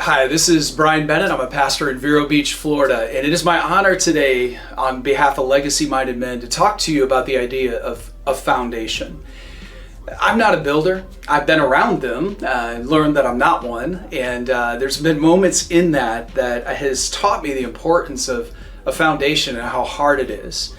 Hi, this is Brian Bennett. I'm a pastor in Vero Beach, Florida, and it is my honor today, on behalf of Legacy Minded Men, to talk to you about the idea of a foundation. I'm not a builder. I've been around them and learned that I'm not one, and there's been moments in that has taught me the importance of a foundation and how hard it is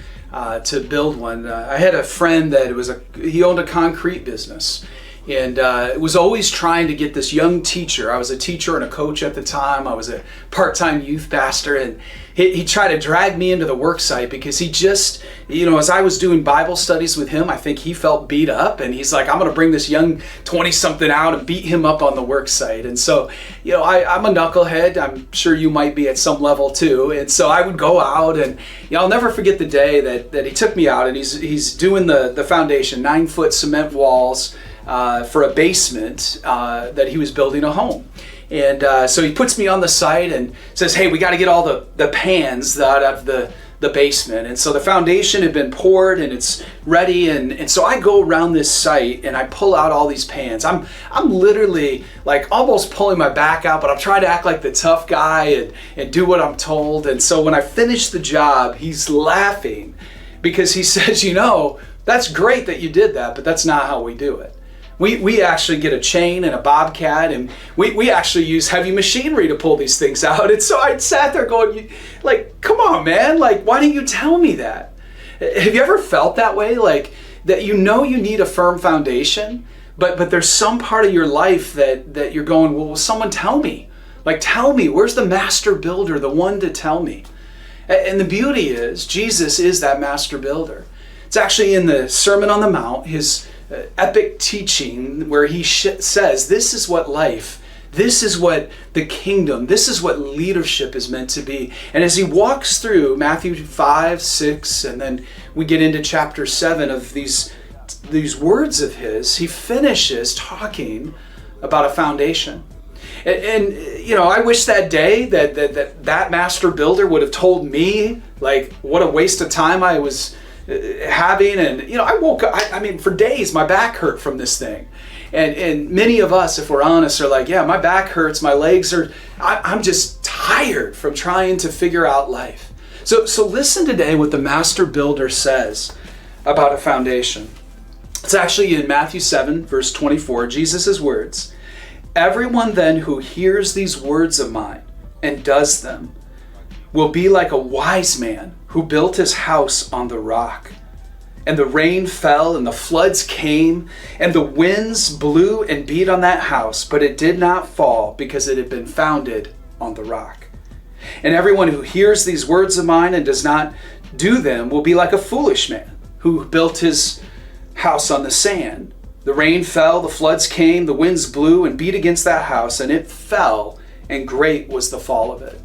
to build one. I had a friend that he owned a concrete business. And was always trying to get this young teacher. I was a teacher and a coach at the time. I was a part-time youth pastor, and he tried to drag me into the work site because he just, as I was doing Bible studies with him, I think he felt beat up, and he's like, I'm going to bring this young 20-something out and beat him up on the work site. And so, I'm a knucklehead. I'm sure you might be at some level too. And so I would go out, and I'll never forget the day that he took me out, and he's doing the foundation, 9-foot cement walls, for a basement that he was building a home. And so he puts me on the site and says, hey, we got to get all the pans out of the basement. And so the foundation had been poured and it's ready. And so I go around this site and I pull out all these pans. I'm literally like almost pulling my back out, but I'm trying to act like the tough guy and do what I'm told. And so when I finish the job, he's laughing because he says, that's great that you did that, but that's not how we do it. We actually get a chain and a bobcat, and we actually use heavy machinery to pull these things out. And so I sat there going, like, come on, man, like, why didn't you tell me that? Have you ever felt that way? Like, that you need a firm foundation, but there's some part of your life that you're going, well, will someone tell me? Like, tell me, where's the master builder, the one to tell me? And the beauty is, Jesus is that master builder. It's actually in the Sermon on the Mount, his epic teaching, where he says, this is what life, this is what the kingdom, this is what leadership is meant to be. And as he walks through Matthew 5, 6, and then we get into chapter 7 of these words of his, he finishes talking about a foundation. And I wish that day that master builder would have told me, like, what a waste of time I was having. And I woke up, for days my back hurt from this thing, and many of us, if we're honest, are like, yeah, my back hurts, my legs are, I'm just tired from trying to figure out life. So listen today what the master builder says about a foundation. It's actually in Matthew 7 verse 24, Jesus' words. Everyone then who hears these words of mine and does them will be like a wise man who built his house on the rock. And the rain fell and the floods came and the winds blew and beat on that house, but it did not fall because it had been founded on the rock. And everyone who hears these words of mine and does not do them will be like a foolish man who built his house on the sand. The rain fell, the floods came, the winds blew and beat against that house, and it fell, and great was the fall of it.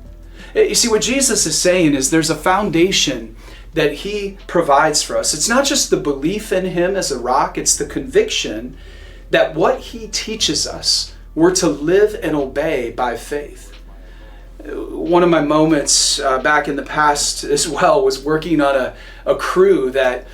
You see, what Jesus is saying is there's a foundation that he provides for us. It's not just the belief in him as a rock, it's the conviction that what he teaches us, we're to live and obey by faith. One of my moments back in the past as well was working on a crew that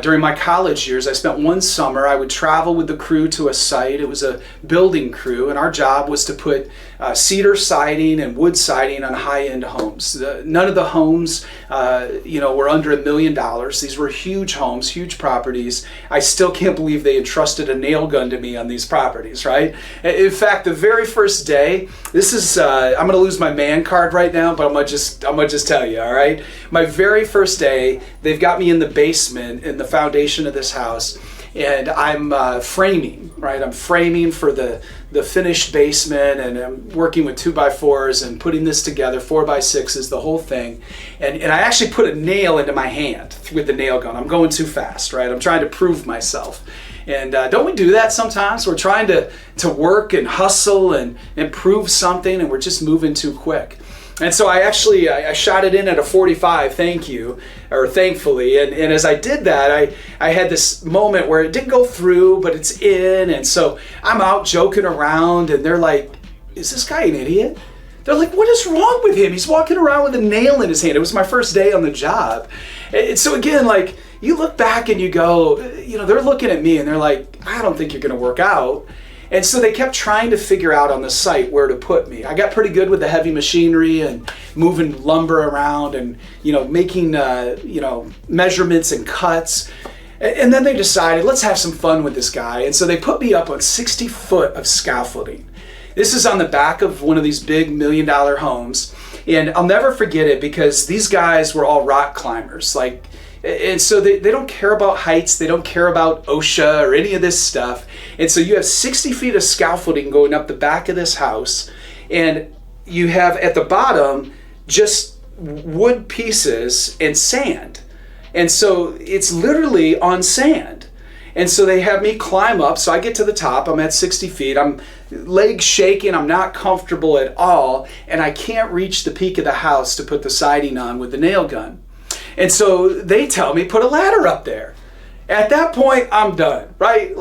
during my college years, I spent one summer, I would travel with the crew to a site. It was a building crew, and our job was to put cedar siding and wood siding on high-end homes. None of the homes, were under $1 million. These were huge homes, huge properties. I still can't believe they entrusted a nail gun to me on these properties, right? In fact, the very first day, this is, I'm going to lose my man card right now, but I'm gonna just tell you, all right? My very first day, they've got me in the basement in the foundation of this house, and I'm framing, right? I'm framing for the finished basement, and I'm working with 2x4s and putting this together, 4x6s, the whole thing. And I actually put a nail into my hand with the nail gun. I'm going too fast, right? I'm trying to prove myself. And don't we do that sometimes? We're trying to work and hustle and prove something, and we're just moving too quick. And so I shot it in at a 45, thankfully. And as I did that, I had this moment where it didn't go through, but it's in. And so I'm out joking around, and they're like, is this guy an idiot? They're like, what is wrong with him? He's walking around with a nail in his hand. It was my first day on the job. And so again, like, you look back and you go, they're looking at me and they're like, I don't think you're going to work out. And so they kept trying to figure out on the site where to put me. I got pretty good with the heavy machinery and moving lumber around and, making, measurements and cuts. And then they decided, let's have some fun with this guy. And so they put me up on 60 foot of scaffolding. This is on the back of one of these big $1 million homes. And I'll never forget it because these guys were all rock climbers. And so they don't care about heights. They don't care about OSHA or any of this stuff. And so you have 60 feet of scaffolding going up the back of this house. And you have at the bottom just wood pieces and sand. And so it's literally on sand. And so they have me climb up. So I get to the top. I'm at 60 feet. I'm legs shaking. I'm not comfortable at all. And I can't reach the peak of the house to put the siding on with the nail gun. And so they tell me, put a ladder up there. At that point, I'm done, right?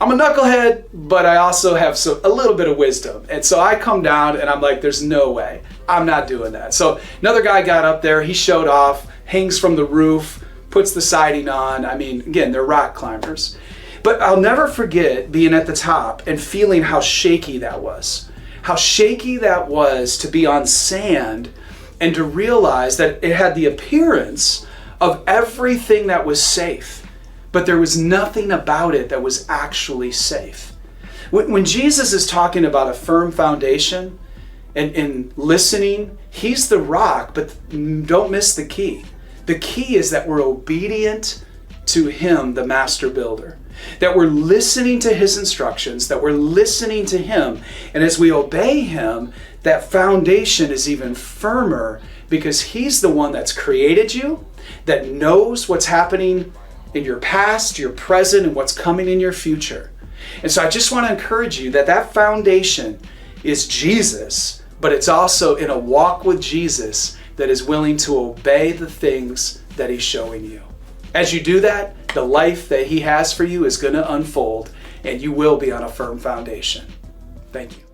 I'm a knucklehead, but I also have a little bit of wisdom. And so I come down and I'm like, there's no way. I'm not doing that. So another guy got up there. He showed off, hangs from the roof, puts the siding on. I mean, again, they're rock climbers. But I'll never forget being at the top and feeling how shaky that was. How shaky that was to be on sand and to realize that it had the appearance of everything that was safe, but there was nothing about it that was actually safe. When Jesus is talking about a firm foundation and listening, he's the rock, but don't miss the key. The key is that we're obedient to him, the master builder, that we're listening to his instructions, that we're listening to him. And as we obey him, that foundation is even firmer because he's the one that's created you, that knows what's happening in your past, your present, and what's coming in your future. And so I just want to encourage you that foundation is Jesus, but it's also in a walk with Jesus that is willing to obey the things that he's showing you. As you do that, the life that he has for you is going to unfold, and you will be on a firm foundation. Thank you.